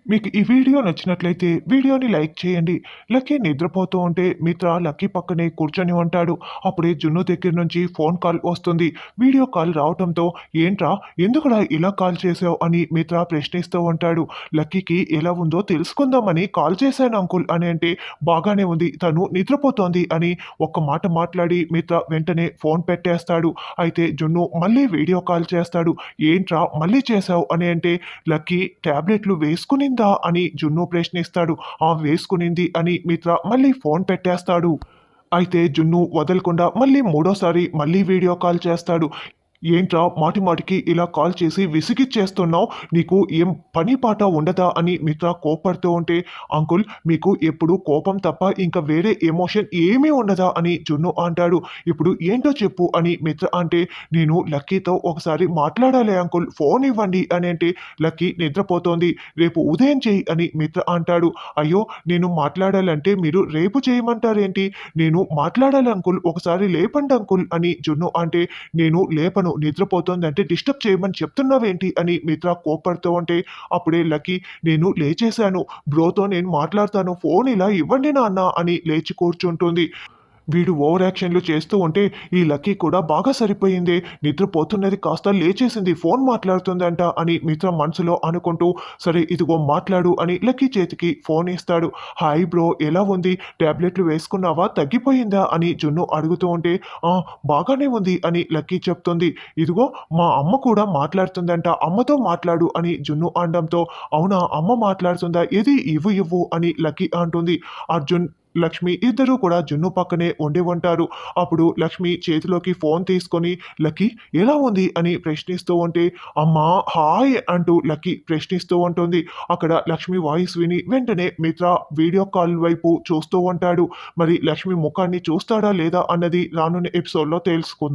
మీకు ఈ వీడియో నచ్చినట్లయితే వీడియోని లైక్ చేయండి. లక్కీ నిద్రపోతూ ఉంటే మిత్ర లక్కీ పక్కనే కూర్చొని ఉంటాడు. అప్పుడే జున్ను దగ్గర నుంచి ఫోన్ కాల్ వస్తుంది. వీడియో కాల్ రావటంతో ఏంట్రా ఎందుకురా ఇలా కాల్ చేసావు అని మిత్ర ప్రశ్నిస్తూ ఉంటాడు. లక్కీకి ఎలా ఉందో తెలుసుకుందామని కాల్ చేశాను అంకుల్ అని అంటే బాగానే ఉంది తను నిద్రపోతోంది అని ఒక్క మాట మాట్లాడి మిత్ర వెంటనే ఫోన్ పెట్టేస్తాడు. అయితే జున్ను మళ్ళీ వీడియో కాల్ చేస్తాడు. ఏంట్రా మళ్ళీ చేశావు అని అంటే లక్కీ టాబ్లెట్లు వేసుకునిందా అని జున్ను ప్రశ్నిస్తాడు. ఆ వేసుకునింది అని మిత్ర మళ్ళీ ఫోన్ పెట్టేస్తాడు. అయితే జున్ను వదలకుండా మళ్ళీ మూడోసారి మళ్ళీ వీడియో కాల్ చేస్తాడు. ఏంట్రా మాటి మాటికి ఇలా కాల్ చేసి విసిగిచ్చేస్తున్నావు, నీకు ఏం పని పాట ఉండదా అని మిత్ర కోప్పడుతూ ఉంటే, అంకుల్ మీకు ఎప్పుడు కోపం తప్ప ఇంకా వేరే ఎమోషన్ ఏమీ ఉండదా అని జున్ను అంటాడు. ఇప్పుడు ఏంటో చెప్పు అని మిత్ర అంటే, నేను లక్కీతో ఒకసారి మాట్లాడాలి అంకుల్ ఫోన్ ఇవ్వండి అని అంటే, లక్కీ నిద్రపోతోంది రేపు ఉదయం చేయి అని మిత్ర అంటాడు. అయ్యో నేను మాట్లాడాలంటే మీరు రేపు చేయమంటారేంటి, నేను మాట్లాడాలి అంకుల్ ఒకసారి లేపండి అంకుల్ అని జున్ను అంటే, నేను లేపను నిద్రపోతోందంటే డిస్టర్బ్ చేయమని చెప్తున్నావేంటి అని మిత్ర కోప్పడుతూ ఉంటే అప్పుడే లక్కీ నేను లేచేశాను బ్రోతో నేను మాట్లాడతాను ఫోన్ ఇలా ఇవ్వండి నాన్న అని లేచి కూర్చుంటుంది. వీడు ఓవర్ యాక్షన్లు చేస్తూ ఉంటే ఈ లక్కీ కూడా బాగా సరిపోయింది, నిద్రపోతున్నది కాస్త లేచేసింది ఫోన్ మాట్లాడుతుందంట అని మిత్ర మనసులో అనుకుంటూ సరే ఇదిగో మాట్లాడు అని లక్కీ చేతికి ఫోన్ ఇస్తాడు. హాయ్ బ్రో ఎలా ఉంది, టాబ్లెట్లు వేసుకున్నావా తగ్గిపోయిందా అని జున్ను అడుగుతూ ఉంటే "ఆ, బాగానే ఉంది అని లక్కీ చెప్తుంది. ఇదిగో మా అమ్మ కూడా మాట్లాడుతుందంట అమ్మతో మాట్లాడు అని జున్ను అనడంతో అవునా అమ్మ మాట్లాడుతుందా ఏది ఇవ్వు ఇవ్వు అని లక్కీ అంటుంది. అర్జున్ లక్ష్మి ఇద్దరూ కూడా జున్ను పక్కనే ఉండి ఉంటారు. అప్పుడు లక్ష్మి చేతిలోకి ఫోన్ తీసుకొని లక్కీ ఎలా ఉంది అని ప్రశ్నిస్తూ ఉంటే అమ్మా హాయ్ అంటూ లక్కీ ప్రశ్నిస్తూ ఉంటుంది. అక్కడ లక్ష్మి వాయిస్ విని వెంటనే మిత్ర వీడియో కాల్ వైపు చూస్తూ ఉంటాడు. మరి లక్ష్మి ముఖాన్ని చూస్తాడా లేదా అన్నది రానున్న ఎపిసోడ్లో తెలుసుకుందాం.